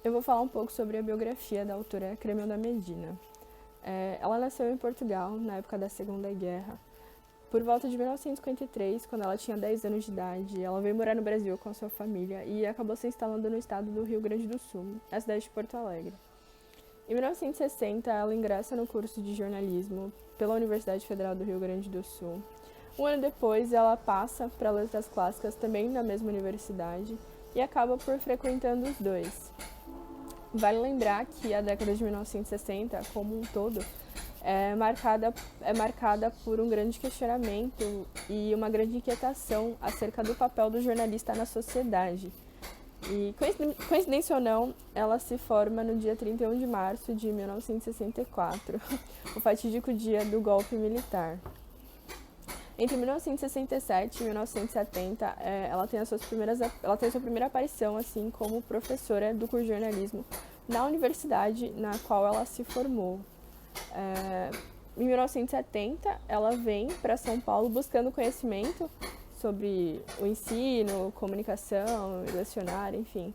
Eu vou falar um pouco sobre a biografia da autora Cremilda Medina. Ela nasceu em Portugal, na época da Segunda Guerra. Por volta de 1953, quando ela tinha 10 anos de idade, ela veio morar no Brasil com a sua família e acabou se instalando no estado do Rio Grande do Sul, na cidade de Porto Alegre. Em 1960, ela ingressa no curso de jornalismo pela Universidade Federal do Rio Grande do Sul. Um ano depois, ela passa para Letras Clássicas também na mesma universidade e acaba por frequentando os dois. Vale lembrar que a década de 1960, como um todo, é marcada por um grande questionamento e uma grande inquietação acerca do papel do jornalista na sociedade. E, coincidência ou não, ela se forma no dia 31 de março de 1964, o fatídico dia do golpe militar. Entre 1967 e 1970, ela tem a sua primeira aparição assim como professora do curso de jornalismo na universidade na qual ela se formou. Em 1970, ela vem para São Paulo buscando conhecimento sobre o ensino, comunicação, lecionar, enfim.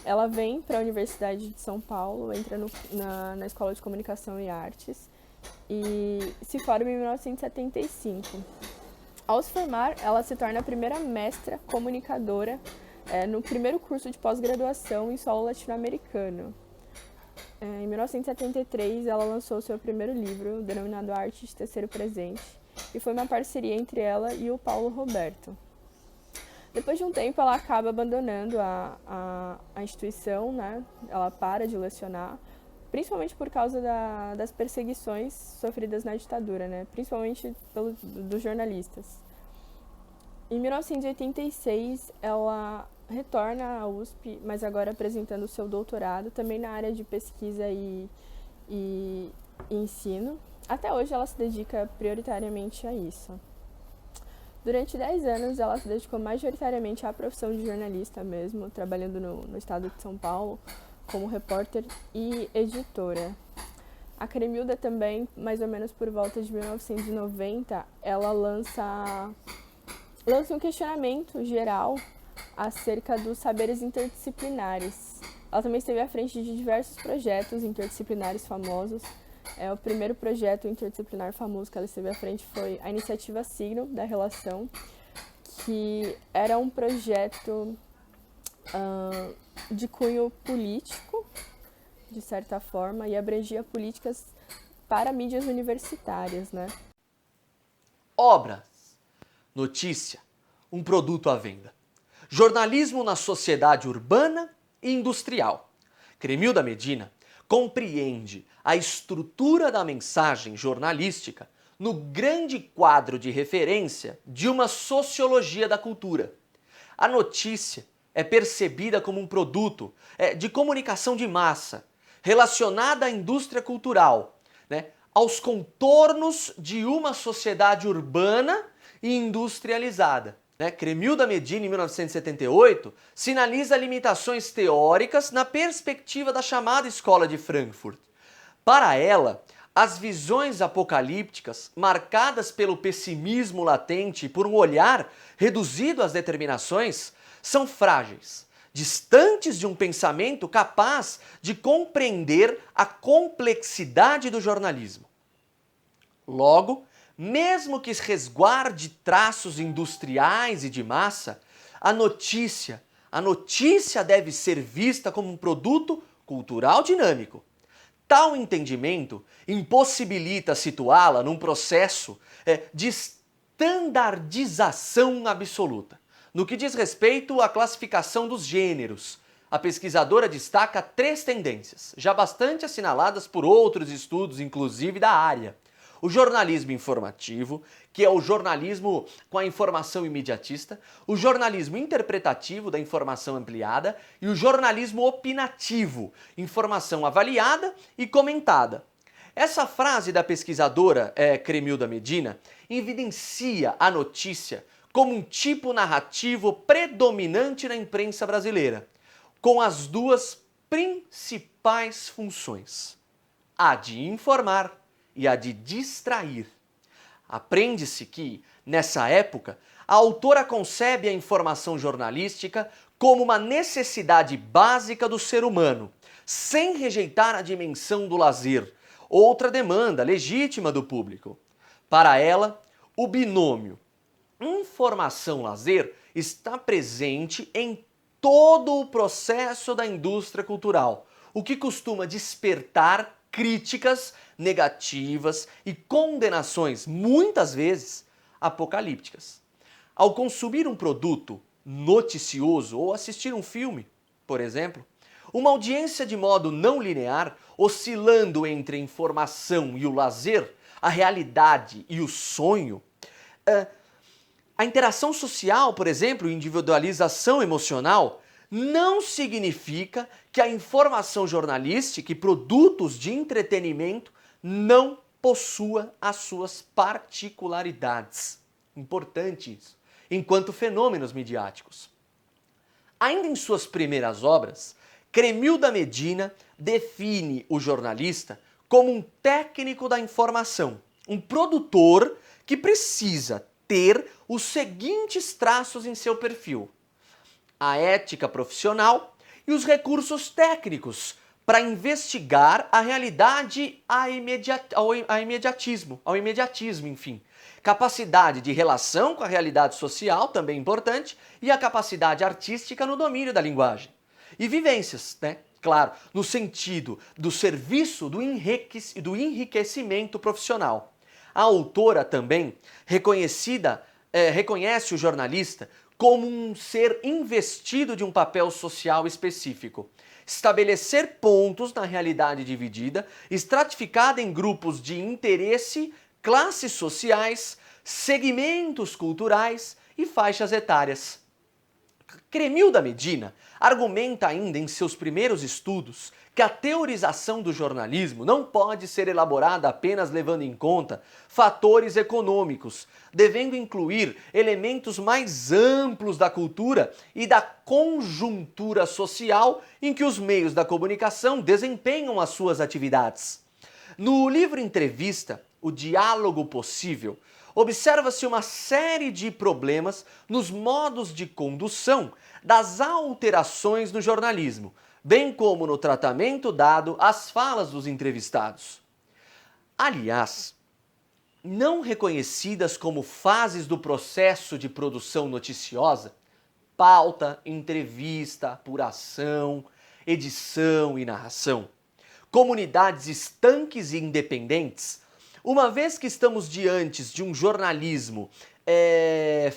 Ela vem para a Universidade de São Paulo, entra na Escola de Comunicação e Artes e se forma em 1975. Ao se formar, ela se torna a primeira mestra comunicadora no primeiro curso de pós-graduação em solo latino-americano. Em 1973, ela lançou seu primeiro livro, denominado Arte de Tecer o Presente, e foi uma parceria entre ela e o Paulo Roberto. Depois de um tempo, ela acaba abandonando a instituição, né? Ela para de lecionar, principalmente por causa das perseguições sofridas na ditadura, né? Principalmente dos jornalistas. Em 1986, ela retorna à USP, mas agora apresentando o seu doutorado, também na área de pesquisa e ensino. Até hoje ela se dedica prioritariamente a isso. Durante 10 anos ela se dedicou majoritariamente à profissão de jornalista mesmo, trabalhando no estado de São Paulo como repórter e editora. A Cremilda também, mais ou menos por volta de 1990, ela lança um questionamento geral acerca dos saberes interdisciplinares. Ela também esteve à frente de diversos projetos interdisciplinares famosos. O primeiro projeto interdisciplinar famoso que ela esteve à frente foi a Iniciativa Signo da Relação, que era um projeto de cunho político, de certa forma, e abrangia políticas para mídias universitárias, né? Obras, notícia, um produto à venda. Jornalismo na sociedade urbana e industrial. Cremilda Medina compreende a estrutura da mensagem jornalística no grande quadro de referência de uma sociologia da cultura. A notícia é percebida como um produto de comunicação de massa, relacionada à indústria cultural, né, aos contornos de uma sociedade urbana e industrializada. Cremilda Medina, em 1978, sinaliza limitações teóricas na perspectiva da chamada Escola de Frankfurt. Para ela, as visões apocalípticas, marcadas pelo pessimismo latente e por um olhar reduzido às determinações, são frágeis, distantes de um pensamento capaz de compreender a complexidade do jornalismo. Logo, mesmo que resguarde traços industriais e de massa, a notícia deve ser vista como um produto cultural dinâmico. Tal entendimento impossibilita situá-la num processo de estandardização absoluta. No que diz respeito à classificação dos gêneros, a pesquisadora destaca 3 tendências, já bastante assinaladas por outros estudos, inclusive da área. O jornalismo informativo, que é o jornalismo com a informação imediatista, o jornalismo interpretativo da informação ampliada e o jornalismo opinativo, informação avaliada e comentada. Essa frase da pesquisadora Cremilda Medina evidencia a notícia como um tipo narrativo predominante na imprensa brasileira, com as duas principais funções: a de informar e a de distrair. Aprende-se que, nessa época, a autora concebe a informação jornalística como uma necessidade básica do ser humano, sem rejeitar a dimensão do lazer, outra demanda legítima do público. Para ela, o binômio informação-lazer está presente em todo o processo da indústria cultural, o que costuma despertar críticas negativas e condenações, muitas vezes, apocalípticas. Ao consumir um produto noticioso ou assistir um filme, por exemplo, uma audiência de modo não linear, oscilando entre a informação e o lazer, a realidade e o sonho, a interação social, por exemplo, individualização emocional, não significa que a informação jornalística e produtos de entretenimento não possua as suas particularidades. Importante isso, enquanto fenômenos midiáticos. Ainda em suas primeiras obras, Cremilda Medina define o jornalista como um técnico da informação, um produtor que precisa ter os seguintes traços em seu perfil: a ética profissional e os recursos técnicos para investigar a realidade ao imediatismo, enfim. Capacidade de relação com a realidade social, também importante, e a capacidade artística no domínio da linguagem. E vivências, né? Claro, no sentido do serviço do enriquecimento profissional. A autora também, reconhece o jornalista como um ser investido de um papel social específico. Estabelecer pontos na realidade dividida, estratificada em grupos de interesse, classes sociais, segmentos culturais e faixas etárias. Cremilda Medina argumenta ainda em seus primeiros estudos que a teorização do jornalismo não pode ser elaborada apenas levando em conta fatores econômicos, devendo incluir elementos mais amplos da cultura e da conjuntura social em que os meios da comunicação desempenham as suas atividades. No livro Entrevista, O Diálogo Possível, observa-se uma série de problemas nos modos de condução das alterações no jornalismo, bem como no tratamento dado às falas dos entrevistados. Aliás, não reconhecidas como fases do processo de produção noticiosa, pauta, entrevista, apuração, edição e narração, comunidades estanques e independentes, uma vez que estamos diante de um jornalismo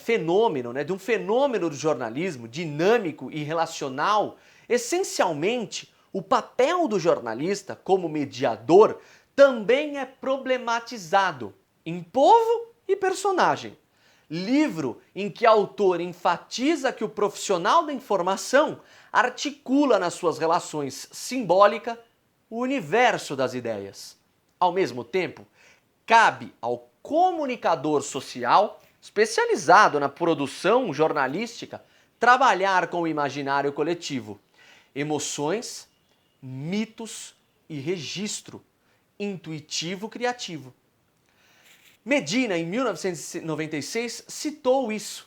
fenômeno, né, de um fenômeno do jornalismo dinâmico e relacional, essencialmente o papel do jornalista como mediador também é problematizado em povo e personagem. Livro em que a autora enfatiza que o profissional da informação articula nas suas relações simbólicas o universo das ideias. Ao mesmo tempo, cabe ao comunicador social, especializado na produção jornalística, trabalhar com o imaginário coletivo, emoções, mitos e registro intuitivo-criativo. Medina, em 1996, citou isso.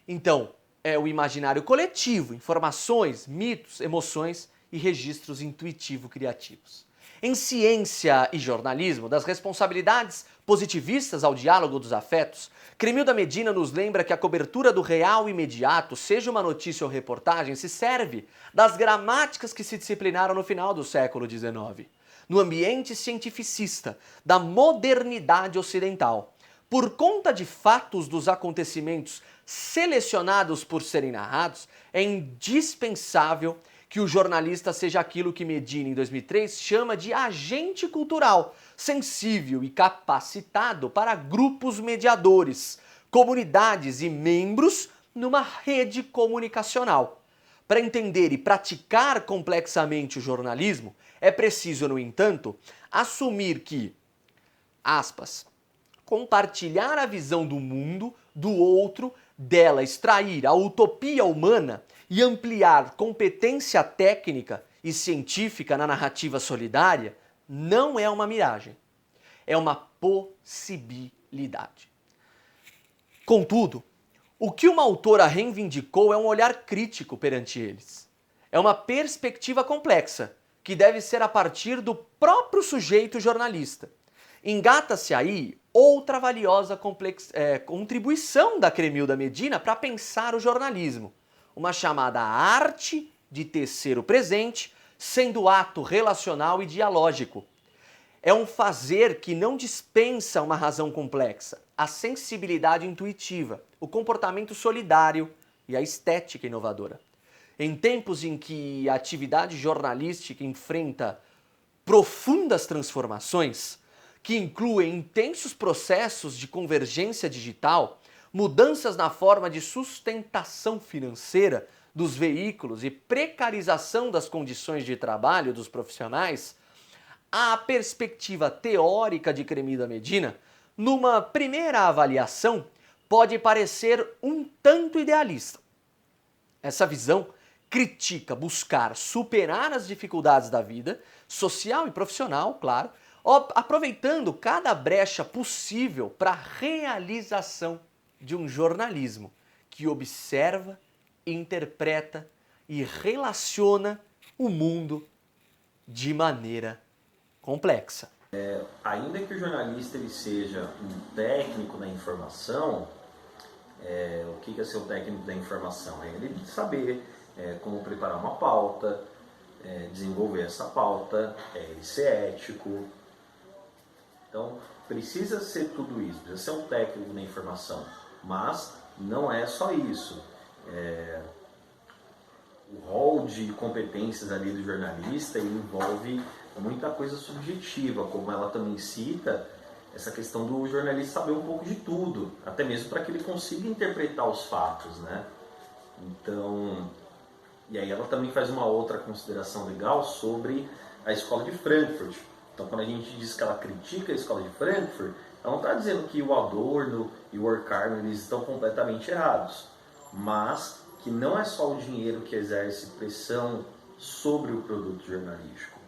Então, é o imaginário coletivo, informações, mitos, emoções e registros intuitivo-criativos. Em Ciência e Jornalismo, das responsabilidades positivistas ao diálogo dos afetos, Cremilda Medina nos lembra que a cobertura do real imediato, seja uma notícia ou reportagem, se serve das gramáticas que se disciplinaram no final do século XIX, no ambiente cientificista da modernidade ocidental. Por conta de fatos dos acontecimentos selecionados por serem narrados, é indispensável que o jornalista seja aquilo que Medina, em 2003, chama de agente cultural, sensível e capacitado para grupos mediadores, comunidades e membros numa rede comunicacional. Para entender e praticar complexamente o jornalismo, é preciso, no entanto, assumir que, aspas, compartilhar a visão do mundo, do outro, dela extrair a utopia humana e ampliar competência técnica e científica na narrativa solidária não é uma miragem, é uma possibilidade. Contudo, o que uma autora reivindicou é um olhar crítico perante eles. É uma perspectiva complexa que deve ser a partir do próprio sujeito jornalista. Engata-se aí outra valiosa contribuição da Cremilda Medina para pensar o jornalismo, uma chamada arte de tecer o presente, sendo ato relacional e dialógico. É um fazer que não dispensa uma razão complexa, a sensibilidade intuitiva, o comportamento solidário e a estética inovadora. Em tempos em que a atividade jornalística enfrenta profundas transformações, que incluem intensos processos de convergência digital, mudanças na forma de sustentação financeira dos veículos e precarização das condições de trabalho dos profissionais, a perspectiva teórica de Cremilda Medina, numa primeira avaliação, pode parecer um tanto idealista. Essa visão critica buscar superar as dificuldades da vida, social e profissional, claro, aproveitando cada brecha possível para a realização de um jornalismo que observa, interpreta e relaciona o mundo de maneira complexa. Ainda que o jornalista ele seja um técnico da informação, o que é ser um técnico da informação? É ele saber como preparar uma pauta, desenvolver essa pauta, ele ser ético. Então, precisa ser tudo isso, precisa ser um técnico da informação, mas não é só isso. O rol de competências ali do jornalista ele envolve muita coisa subjetiva, como ela também cita, essa questão do jornalista saber um pouco de tudo, até mesmo para que ele consiga interpretar os fatos, né? Então, e aí ela também faz uma outra consideração legal sobre a escola de Frankfurt. Então, quando a gente diz que ela critica a escola de Frankfurt, ela não está dizendo que o Adorno e o Horkheimer eles estão completamente errados, mas que não é só o dinheiro que exerce pressão sobre o produto jornalístico,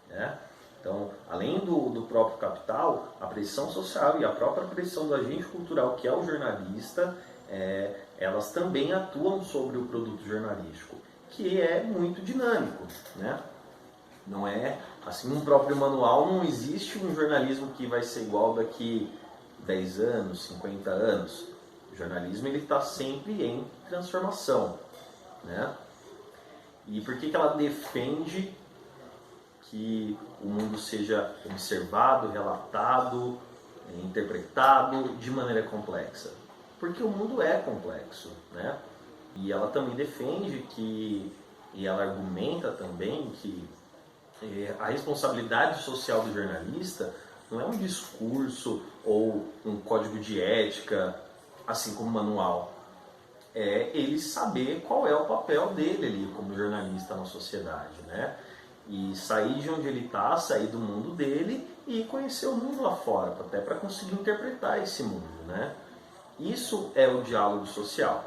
né? Então, além do próprio capital, a pressão social e a própria pressão do agente cultural, que é o jornalista, elas também atuam sobre o produto jornalístico, que é muito dinâmico, né? Não é, assim, no próprio manual não existe um jornalismo que vai ser igual daqui 10 anos, 50 anos. O jornalismo está sempre em transformação, né? E por que ela defende que o mundo seja observado, relatado, interpretado de maneira complexa? Porque o mundo é complexo, né? E ela também defende e ela argumenta também que a responsabilidade social do jornalista não é um discurso ou um código de ética, assim como manual. É ele saber qual é o papel dele ali como jornalista na sociedade, né? E sair de onde ele está, sair do mundo dele e conhecer o mundo lá fora, até para conseguir interpretar esse mundo, né? Isso é o diálogo social.